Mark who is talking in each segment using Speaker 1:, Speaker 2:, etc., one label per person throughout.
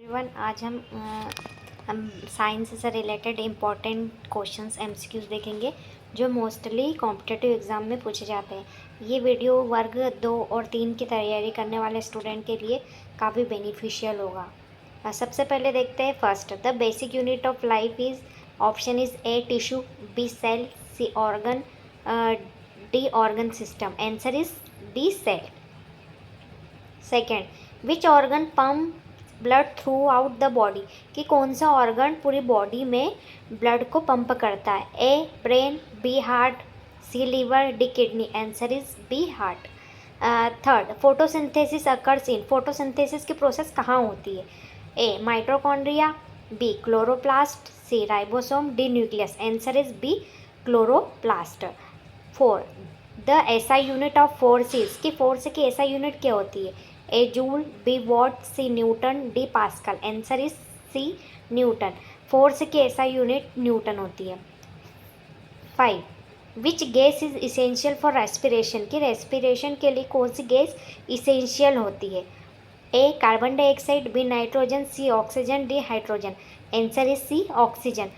Speaker 1: Everyone, आज हम science से रिलेटेड इम्पॉर्टेंट क्वेश्चंस एमसीक्यूज देखेंगे जो मोस्टली कॉम्पिटिटिव एग्जाम में पूछे जाते हैं। ये वीडियो वर्ग 2 और 3 की तैयारी करने वाले स्टूडेंट के लिए काफ़ी बेनिफिशियल होगा। सबसे पहले देखते हैं first, the basic unit of life is, option is a tissue, B cell, C organ, D organ system. Answer is D cell. Second, which organ pump blood throughout the body, कि कौन सा organ पूरी body में blood को pump करता है। A brain, B heart, C liver, D kidney. Answer is B heart. Third, photosynthesis occurs in, photosynthesis की process कहाँ होती है। A mitochondria, B chloroplast, C ribosome, D nucleus. Answer is B chloroplast. Four, the SI unit of forces, की force की SI unit क्या होती है। A joule, B watt, C newton, D pascal. Answer is C newton. Force की SI unit newton होती है। 5, which gas is essential for respiration, की respiration के लिए कौन सी गैस इसेंशियल होती है। A carbon dioxide, B nitrogen, C oxygen, D hydrogen. Answer is C oxygen.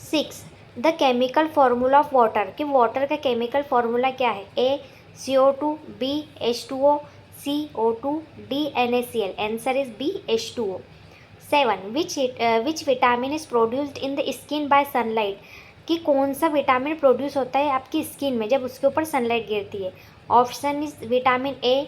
Speaker 1: 6, the chemical formula of water, कि वाटर का केमिकल फार्मूला क्या है। A CO2, B H2O, C O2, D NaCl। Answer is B H2O। 7, which vitamin is produced in the skin by sunlight, कि कौन सा vitamin produce होता है आपकी स्किन में जब उसके ऊपर सनलाइट गिरती है। Option is vitamin A,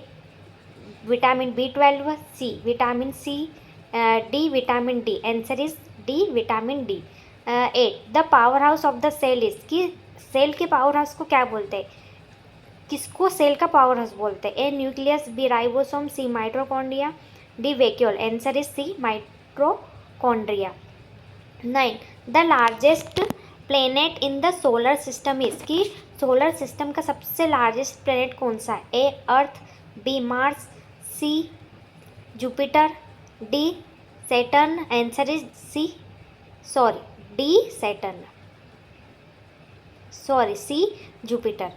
Speaker 1: vitamin B12, C vitamin C, D vitamin D. Answer is D vitamin D. 8, the power house of the cell is, कि सेल के पावर हाउस को क्या बोलते हैं, किसको सेल का पावर हाउस बोलते हैं। A nucleus, B ribosome, C mitochondria, D vacuole. Answer is C mitochondria. 9, the largest planet in the solar system is, की सोलर सिस्टम का सबसे लार्जेस्ट प्लेनेट कौन सा है। A Earth, B Mars, C Jupiter, D Saturn. Answer is D Saturn, C Jupiter.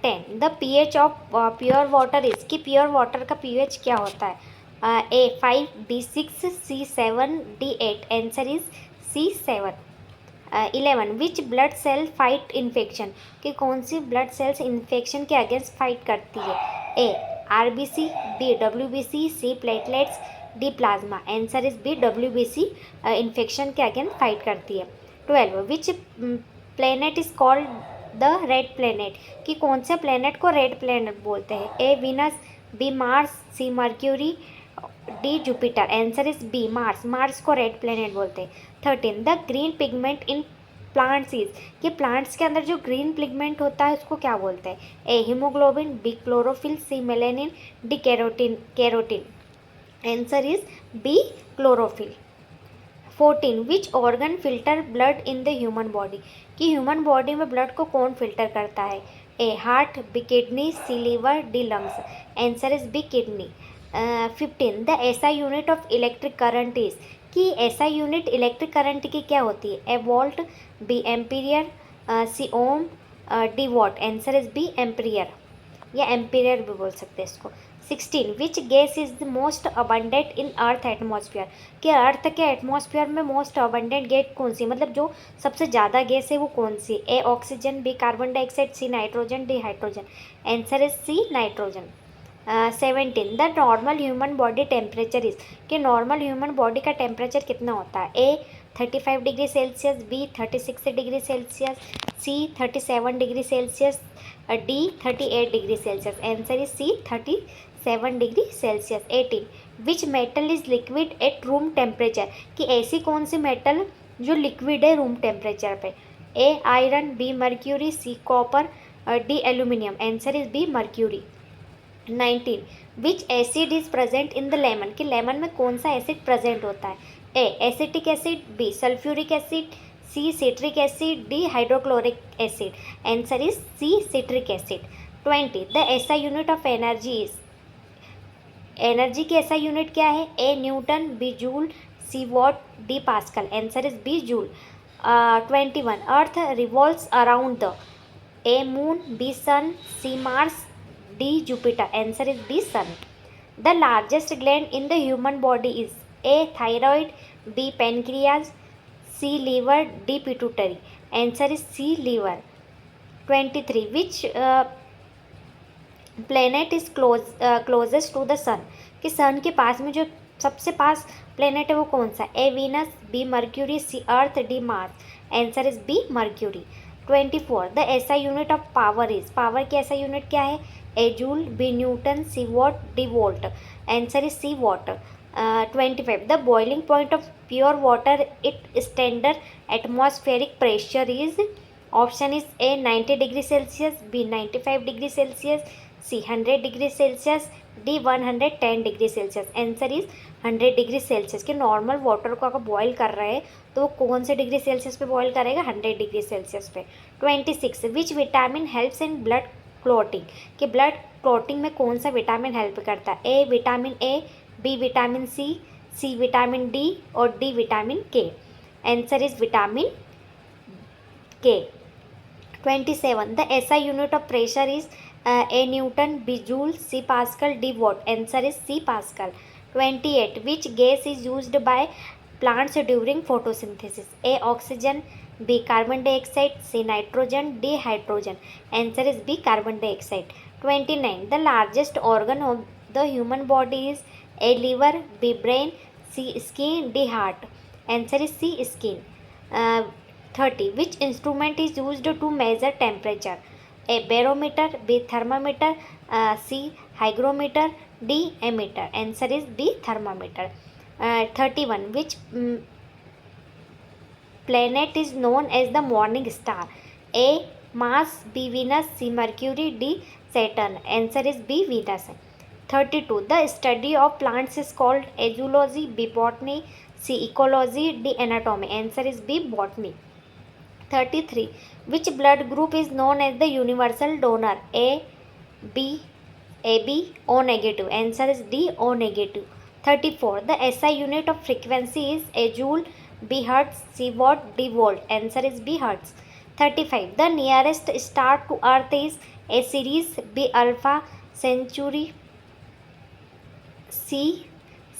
Speaker 1: 10, the pH of pure water is, कि pure water का pH क्या होता है। A 5, B 6, C 7, D 8। Answer is C 7। 11, which blood cell fight infection, कि कौन सी blood cells infection के against fight करती है। A RBC, B WBC, C platelets, D plasma. Answer is B WBC infection के अगेंस्ट फाइट करती है। 12, which planet is called the red planet, कि कौन से प्लेनेट को रेड प्लेनेट बोलते हैं। A Venus, B Mars, C Mercury, D Jupiter. Answer is B Mars को रेड प्लेनेट बोलते हैं। 13, the green pigment in plants is, कि प्लांट्स के अंदर जो ग्रीन पिगमेंट होता है उसको क्या बोलते हैं। A haemoglobin, B chlorophyll, C melanin, D carotene. Answer is B chlorophyll. 14, which organ filter blood in the human body, कि ह्यूमन बॉडी में ब्लड को कौन फिल्टर करता है। A heart, B kidney, C liver, D lungs. Answer is B kidney. 15, the SI unit of electric current is, कि SI unit electric current की क्या होती है। A volt, B ampere, C Om, D watt. Answer is B ampere या ampere भी बोल सकते हैं इसको। 16, which gas is the most abundant in Earth atmosphere, कि अर्थ के एटमॉस्फेयर में मोस्ट अबंडेंट गैस कौन सी, मतलब जो सबसे ज़्यादा गैस है वो कौन सी। A oxygen, B carbon dioxide, C nitrogen, D hydrogen. Answer is C nitrogen. 17, the normal human body temperature is, कि नॉर्मल ह्यूमन बॉडी का टेम्परेचर कितना होता है। A 35 degree Celsius, B 36 degree Celsius, C 37 degree Celsius, D 38 degree Celsius. Answer is C 37 degree Celsius. 18, which metal is liquid at room temperature, कि ऐसी कौन सी metal जो लिक्विड है रूम टेम्परेचर पे। A iron, B mercury, C copper, D aluminium. Answer is B mercury. 19, which acid is present in the lemon, कि lemon में कौन सा एसिड प्रेजेंट होता है। A acetic acid, B sulphuric acid, C citric acid, D hydrochloric acid. Answer is C citric acid. 20, the SI unit of energy is, energy की SI unit क्या है। A newton, B joule, C watt, D pascal. Answer is B joule. 21, earth revolves around the, A moon, B sun, C Mars, D Jupiter. Answer is B sun. The largest gland in the human body is, A thyroid, B pancreas, C liver, D pituitary. Answer is C liver. 23. Which planet is closest to the sun, कि sun के पास में जो सबसे पास planet है वो कौन सा? A Venus, B mercury, C Earth, D Mars. Answer is B Mercury. 24. The SI unit of power is, power की एसआई यूनिट क्या है? A joule, B newton, C watt, D volt. Answer is C watt. 25. The boiling point of pure water it standard atmospheric pressure is. Option is A 90 degree Celsius, B 95 degree Celsius, C 100 degree Celsius, D 110 degree Celsius. Answer is 100 degree Celsius. कि normal water को अगर boil कर रहे हैं तो वो कौन से डिग्री सेल्सियस पे बॉईल करेगा? 100 डिग्री सेल्सियस पे. 26. Which vitamin helps in blood clotting, कि ब्लड क्लॉटिंग में कौन सा विटामिन हेल्प करता है? A vitamin A, B vitamin C, C vitamin D और D vitamin K. Answer is vitamin K. 27. The SI unit of pressure is A Newton, B Joule, C Pascal, D Watt. Answer is C Pascal. 28. Which gas is used by plants during photosynthesis? A oxygen, B carbon dioxide, C nitrogen, D hydrogen. Answer is B carbon dioxide. 29. The largest organ of the human body is A liver, B brain, C skin, D heart. Answer is C skin. 30. Which instrument is used to measure temperature? A barometer, B thermometer, C hygrometer, D ammeter. Answer is B thermometer. 31. Which planet is known as the morning star? A Mars, B Venus, C Mercury, D Saturn. Answer is B Venus. 32. The study of plants is called A zoology, B botany, C ecology, D anatomy. Answer is B botany. 33. Which blood group is known as the universal donor? A B, AB, O negative. Answer is D, O negative. 34. The SI unit of frequency is A joule, B hertz, C watt, D volt. Answer is B hertz. 35. The nearest star to earth is A Ceres, B alpha Centauri, C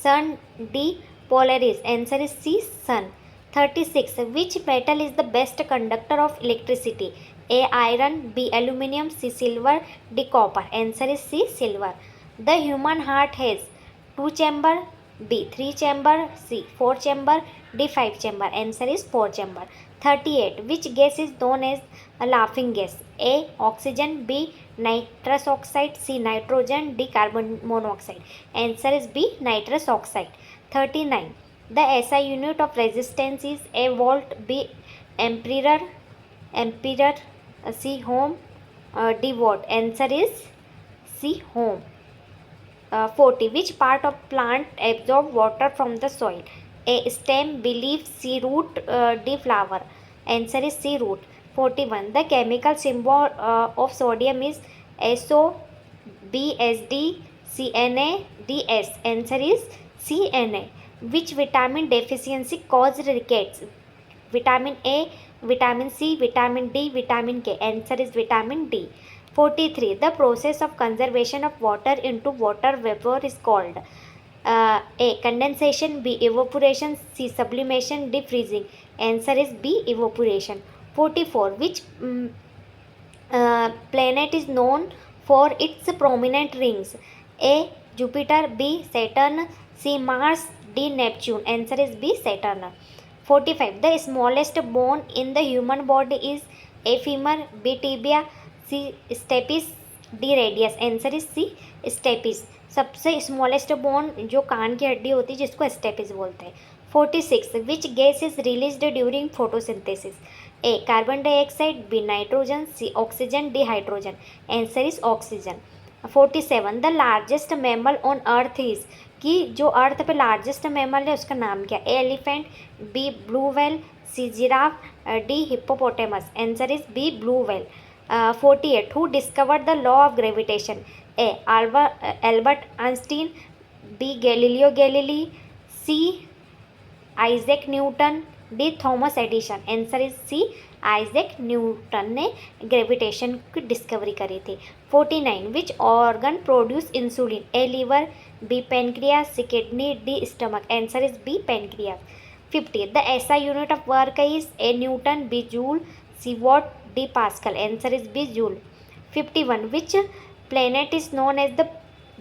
Speaker 1: sun, D Polaris. Answer is C sun. 36. Which metal is the best conductor of electricity? A iron, B aluminum, C silver, D copper. Answer is C silver. The human heart has 2 chamber, B 3 chamber, C 4 chamber, D 5 chamber. Answer is 4 chamber. 38. Which gas is known as a laughing gas? A oxygen, B nitrous oxide, C nitrogen, D carbon monoxide. Answer is B nitrous oxide. 39. The SI unit of resistance is A volt, B ampere, C ohm, D watt. Answer is C ohm. 40. Which part of plant absorb water from the soil? A stem, B leaf, C root, D flower. Answer is C root. 41. The chemical symbol of sodium is SO, B SD, C Na, D S. Answer is C Na. Which vitamin deficiency caused rickets? Vitamin A, vitamin C, vitamin D, vitamin K. Answer is vitamin D. 43. The process of conservation of water into water vapor is called A condensation, B evaporation, C sublimation, D freezing. Answer is B evaporation. 44. Which planet is known for its prominent rings? A Jupiter, B Saturn, C Mars, D Neptune. Answer is B Saturn. 45. The smallest bone in the human body is A femur, B tibia, C stapes, D radius. Answer is C stapes. सबसे smallest bone जो कान की हड्डी होती है जिसको stapes बोलते हैं. 46. Which gas is released during photosynthesis? A carbon dioxide, B nitrogen, C oxygen, D hydrogen. Answer is oxygen. 47. The largest mammal on earth is, कि जो अर्थ पे लार्जेस्ट मैमल है उसका नाम क्या? A elephant, B blue whale, C giraffe, D hippopotamus. Answer is B blue whale. 48. Who discovered the law of gravitation? A Albert Einstein, B Galileo Galilei, C Isaac Newton, D Thomas Edison. Answer is C Isaac Newton ने gravitation की discovery करी थी. 49. Which organ produce insulin? A liver, B. Pancreas. C. Kidney. D. Stomach. Answer is B. Pancreas. 50. The SI unit of work is A. Newton. B. Joule. C. Watt. D. Pascal. Answer is B. Joule. 51. Which planet is known as the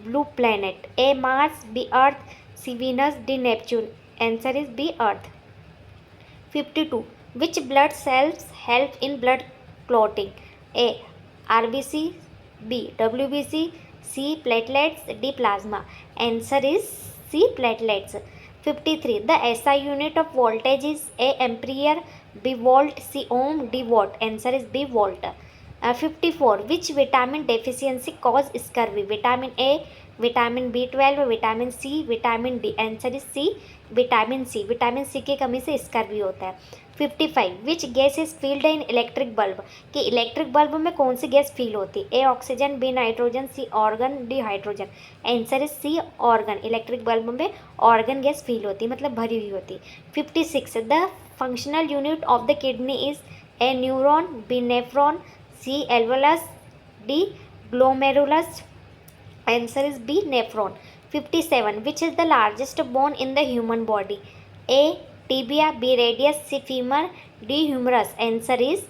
Speaker 1: blue planet? A. Mars. B. Earth. C. Venus. D. Neptune. Answer is B. Earth. 52. Which blood cells help in blood clotting? A. RBC. B. WBC. C. Platelets. D. Plasma. Answer is C. Platelets. 53. The SI unit of voltage is A. Ampere. B. Volt. C. Ohm. D. Watt. Answer is B. Volt. 54. Which vitamin deficiency cause scurvy? Vitamin A, vitamin B12, vitamin C, vitamin D. Answer is C, vitamin C. Vitamin C की कमी से scurvy होता है. 55. Which gas is filled in electric bulb? कि electric bulb में कौन सी gas fill होती है? A oxygen, B nitrogen, C organ, D hydrogen. Answer is C argon. Electric bulb में ऑर्गन गैस फील होती है, मतलब भरी हुई होती. 56. The functional unit of the kidney is A neuron, B nephron, C. alveolus. D. glomerulus. Answer is B. Nephron. 57. Which is the largest bone in the human body? A. Tibia. B. Radius. C. Femur. D. Humerus. Answer is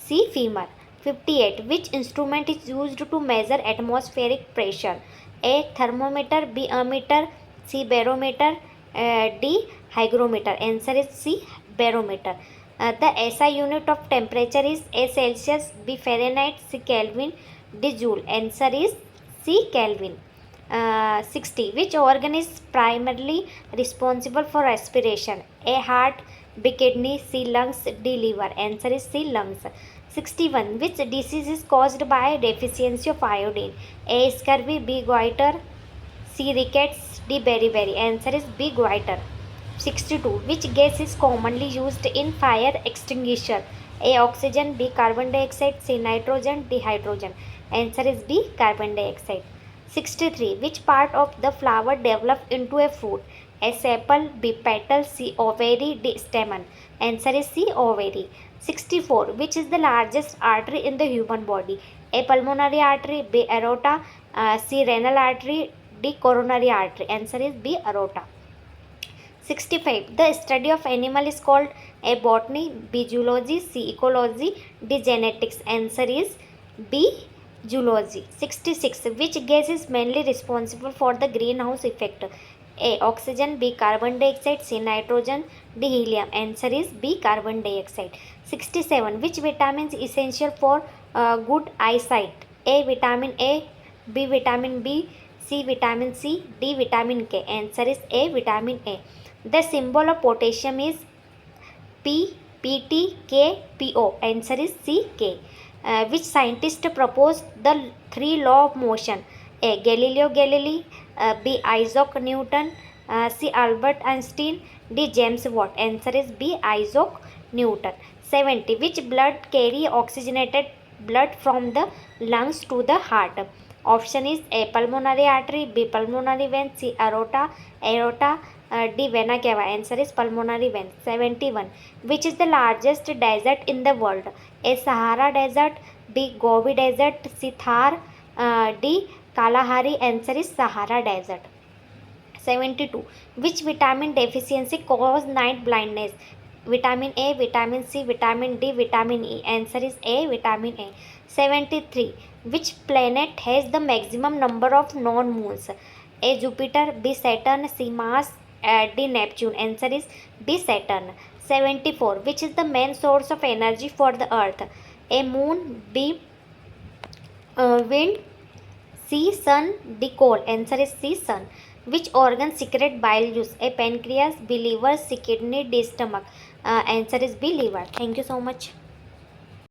Speaker 1: C. Femur. 58. Which instrument is used to measure atmospheric pressure? A. Thermometer. B. Ammeter. C. Barometer. D. Hygrometer. Answer is C. Barometer. The SI unit of temperature is A. Celsius. B. Fahrenheit. C. Kelvin. D. Joule. Answer is C. Kelvin. 60. Which organ is primarily responsible for respiration? A. Heart. B. Kidney. C. Lungs. D. Liver. Answer is C. Lungs. 61. Which disease is caused by deficiency of iodine? A. Scurvy. B. Goiter. C. Rickets. D. Beriberi. Answer is B. Goiter. 62. Which gas is commonly used in fire extinguisher? A. Oxygen. B. Carbon dioxide. C. Nitrogen. D. Hydrogen. Answer is D. Carbon dioxide. 63. Which part of the flower develops into a fruit? A. Sepal. B. Petal. C. Ovary. D. Stamen. Answer is C. Ovary. 64. Which is the largest artery in the human body? A. Pulmonary artery. B. Aorta. C. Renal artery. D. Coronary artery. Answer is B. Aorta. 65. The study of animal is called A. Botany. B. Zoology. C. Ecology. D. Genetics. Answer is B. Zoology. 66. Which gas is mainly responsible for the greenhouse effect? A. Oxygen. B. Carbon dioxide. C. Nitrogen. D. Helium. Answer is B. Carbon dioxide. 67. Which vitamin is essential for good eyesight? A. Vitamin A. B. Vitamin B. C. Vitamin C. D. Vitamin K. Answer is A. Vitamin A. The symbol of potassium is P, Pt, K, Po. Answer is C. K. Which scientist proposed the three law of motion? A. Galileo Galilei. B. Isaac Newton. C. Albert Einstein. D. James Watt. Answer is B. Isaac Newton. 70. Which blood carry oxygenated blood from the lungs to the heart? Option is A. Pulmonary artery. B. Pulmonary vein. C. Aorta. D. Vena cava. Answer is pulmonary vein. 71. Which is the largest desert in the world? A. Sahara Desert. B. Gobi Desert. C. Thar. D. Kalahari. Answer is Sahara Desert. 72. Which vitamin deficiency cause night blindness? Vitamin A, Vitamin C, Vitamin D, Vitamin E. Answer is A. Vitamin A. 73. Which planet has the maximum number of non-moons? A. Jupiter. B. Saturn. C. Mars. D. Neptune. Answer is B. Saturn. 74. Which is the main source of energy for the earth? A. Moon. B. Wind. C. Sun. D. Coal. Answer is C. Sun. Which organ secrete bile juice? A. Pancreas. B. Liver. C. Kidney. D. Stomach. Answer is B. Liver. Thank you so much.